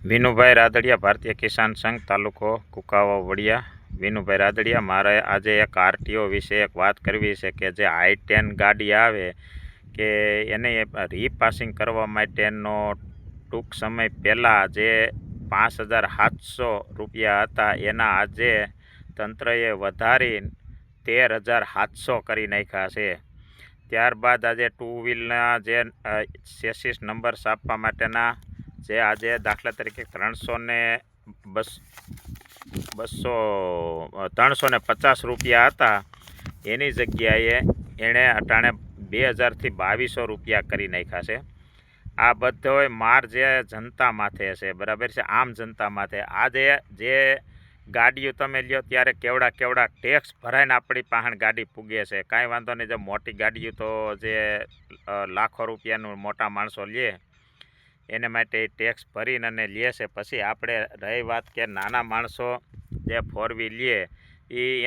વિનુભાઈ રાદડિયા, ભારતીય કિસાન સંઘ, તાલુકો કુકાવા વડિયા. વિનુભાઈ રાદડિયા, મારે આજે એક આરટીઓ વિશે એક વાત કરવી છે કે જે I-10 ગાડી આવે કે એને રીપાસિંગ કરવા માટેનો ટૂંક સમય પહેલાં જે 5,700 રૂપિયા હતા એના આજે તંત્રએ વધારી 13,700 કરી નાખ્યા છે. ત્યારબાદ આજે ટુ વ્હીલના જે ચેસિસ નંબર છાપવા માટેના જે આજે દાખલા તરીકે 350 રૂપિયા હતા એની જગ્યાએ એણે અટાણે 2,000 થી 2,200 રૂપિયા કરી નાખ્યા છે. આ બધોય માર જે જનતા માથે છે, બરાબર છે, આમ જનતા માથે. આજે જે ગાડીઓ તમે લ્યો ત્યારે કેવડા ટેક્સ ભરાઈને આપણી પાસે ગાડી પૂગે છે. કાંઈ વાંધો નહીં, જે મોટી ગાડીઓ તો જે લાખો રૂપિયાનું મોટા માણસો લે એને માટે ટેક્સ ભરીને અને લે છે. પછી આપણે રહી વાત કે નાના માણસો જે ફોર વ્હીલ લે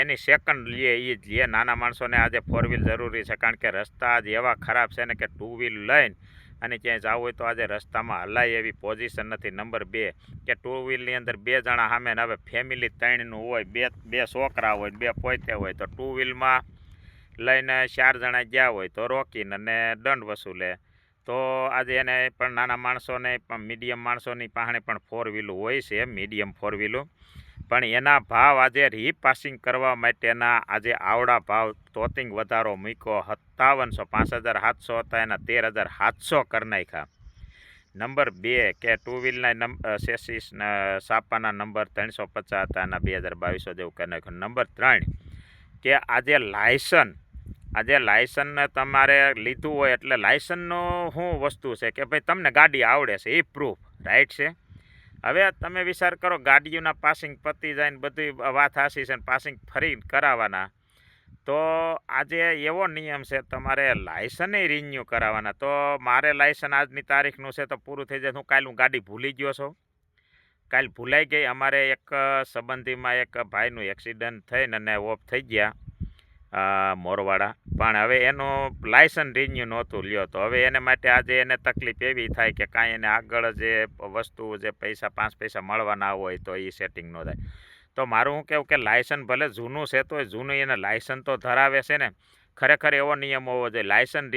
એની સેકન્ડ લે એ જ લે. નાના માણસોને આજે ફોર વ્હીલ જરૂરી છે, કારણ કે રસ્તા આજ એવા ખરાબ છે ને કે ટુ વ્હીલ લઈને અને ક્યાંય જવું હોય તો આજે રસ્તામાં હલાય એવી પોઝિશન નથી. નંબર 2 કે ટુ વ્હીલની અંદર 2 જણા સામે ને હવે ફેમિલી 3નું હોય, બે છોકરા હોય, 2 પોતે હોય, તો ટુ વ્હીલમાં લઈને 4 જણા ગયા હોય તો રોકીને અને દંડ વસૂલે. તો આજે એને પણ નાના માણસોને પણ મીડિયમ માણસોની પાસે પણ ફોર વ્હીલું હોય છે, મીડિયમ ફોર વ્હીલું, પણ એના ભાવ આજે રીપાસિંગ કરવા માટેના આજે આવડા ભાવ તોતિંગ વધારો મૂક્યો. 5700 હતા એના 13,700 કરી નાખ્યા. નંબર 2 કે ટુ વ્હીલના ચેસિસ છાપાના નંબર 350 હતા એના 2,200 જેવું કરી નાખ્યું. નંબર 3 કે આજે લાયસન્સ તમારે લીધું હોય એટલે લાયસન્સનો શું વસ્તુ છે કે ભાઈ તમને ગાડી આવડે છે એ પ્રૂફ, રાઈટ છે. હવે તમે વિચાર કરો, ગાડીઓના પાસિંગ પતી જાય ને બધી વાત હાસી છે ને પાસિંગ ફરી કરાવવાના, તો આજે એવો નિયમ છે તમારે લાયસન્સ રિન્યુ કરાવવાના. તો મારે લાયસન્સ આજની તારીખનું છે તો પૂરું થઈ જાય. કાલે હું ગાડી ભૂલી ગયો છું, કાલે ભૂલાઈ ગઈ. અમારે એક સંબંધીમાં એક ભાઈનું એક્સિડન્ટ થઈને અને ઓફ થઈ ગયા મોરવાડા, પણ હવે એનું લાયસન્સ રિન્યુ નહોતું લ્યો. તો હવે એને માટે આજે એને તકલીફ એવી થાય કે કાંઈ એને આગળ જે વસ્તુ જે પૈસા 5 પૈસા મળવાના હોય તો એ સેટિંગ ન થાય. તો મારું શું કહેવું કે લાયસન્સ ભલે જૂનું છે તો જૂનું એને લાયસન્સ તો ધરાવે છે ને. ખરેખર એવો નિયમ હોવો જોઈએ. લાયસન્સ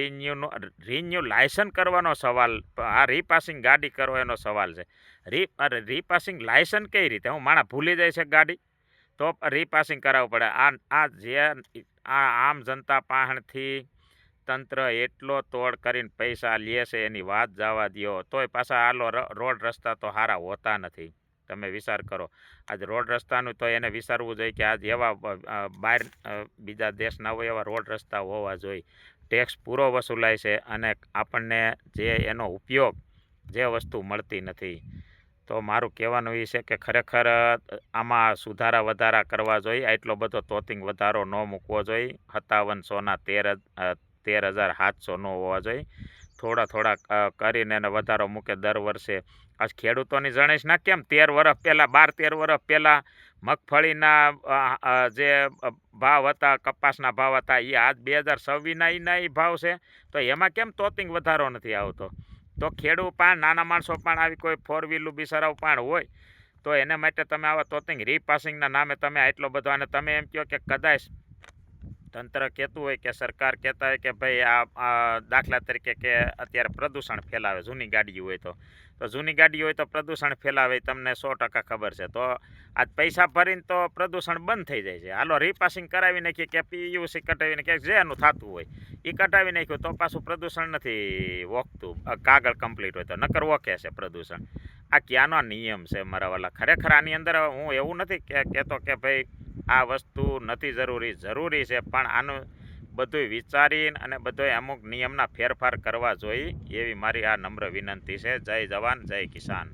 રિન્યુ લાયસન્સ કરવાનો સવાલ, આ રીપાસિંગ ગાડી કરો એનો સવાલ છે. રીપાસિંગ લાયસન્સ કઈ રીતે? હું માણસ ભૂલી જાય છે ગાડી તો રીપાસિંગ કરાવવું પડે. આ આમ જનતા પાસેથી તંત્ર એટલો તોડ કરીને પૈસા લે છે એની વાત જવા દો. તોય પાછા હાલો રોડ રસ્તા તો સારા હોતા નથી. તમે વિચાર કરો, આજ રોડ રસ્તાનું તો એને વિચારવું જોઈએ કે આજ એવા બહાર બીજા દેશના હોય એવા રોડ રસ્તા હોવા જોઈએ. ટેક્સ પૂરો વસૂલાય છે અને આપણને જે એનો ઉપયોગ જે વસ્તુ મળતી નથી. તો મારું કહેવાનું એ છે કે ખરેખર આમાં સુધારા વધારા કરવા જોઈએ. આટલો બધો તોતિંગ વધારો ન મૂકવો જોઈએ. 5700ના 13,700 ન હોવા જોઈએ. થોડા કરીને એને વધારો મૂકે દર વર્ષે. આજ ખેડૂતોની જણેશ ના કેમ 12-13 વર્ષ પહેલાં મગફળીના જે ભાવ હતા, કપાસના ભાવ હતા, એ આજ 2026ના એ ભાવ છે. તો એમાં કેમ તોતિંગ વધારો નથી આવતો? તો ખેડૂત પણ નાના માણસો પણ આવી કોઈ ફોર વ્હીલું બિચારાઓ પણ હોય તો એને માટે તમે આવા તોતિંગ રીપાસિંગના નામે તમે આટલો બધો, અને તમે એમ કહો કે કદાચ તંત્ર કહેતું હોય કે સરકાર કહેતા હોય કે ભાઈ આ દાખલા તરીકે કે અત્યારે પ્રદૂષણ ફેલાવે જૂની ગાડીઓ હોય તો જૂની ગાડીઓ હોય તો પ્રદૂષણ ફેલાવે તમને 100% ખબર છે. તો આજ પૈસા ભરીને તો પ્રદૂષણ બંધ થઈ જાય છે. હાલો રીપાસિંગ કરાવી નાખીએ કે PUC કટાવીને કે જે એનું થતું હોય એ કટાવી નાખ્યું તો પાછું પ્રદૂષણ નથી વોકતું. કાગળ કમ્પ્લીટ હોય તો નકર વોકે છે પ્રદૂષણ. આ ક્યાંનો નિયમ છે મારા વાલા? ખરેખર આની અંદર હું એવું નથી કહેતો કે ભાઈ આ વસ્તુ નથી જરૂરી છે, પણ આનું બધું વિચારીને અને બધોય અમુક નિયમના ફેરફાર કરવા જોઈએ એવી મારી આ નમ્ર વિનંતી છે. જય જવાન, જય કિસાન.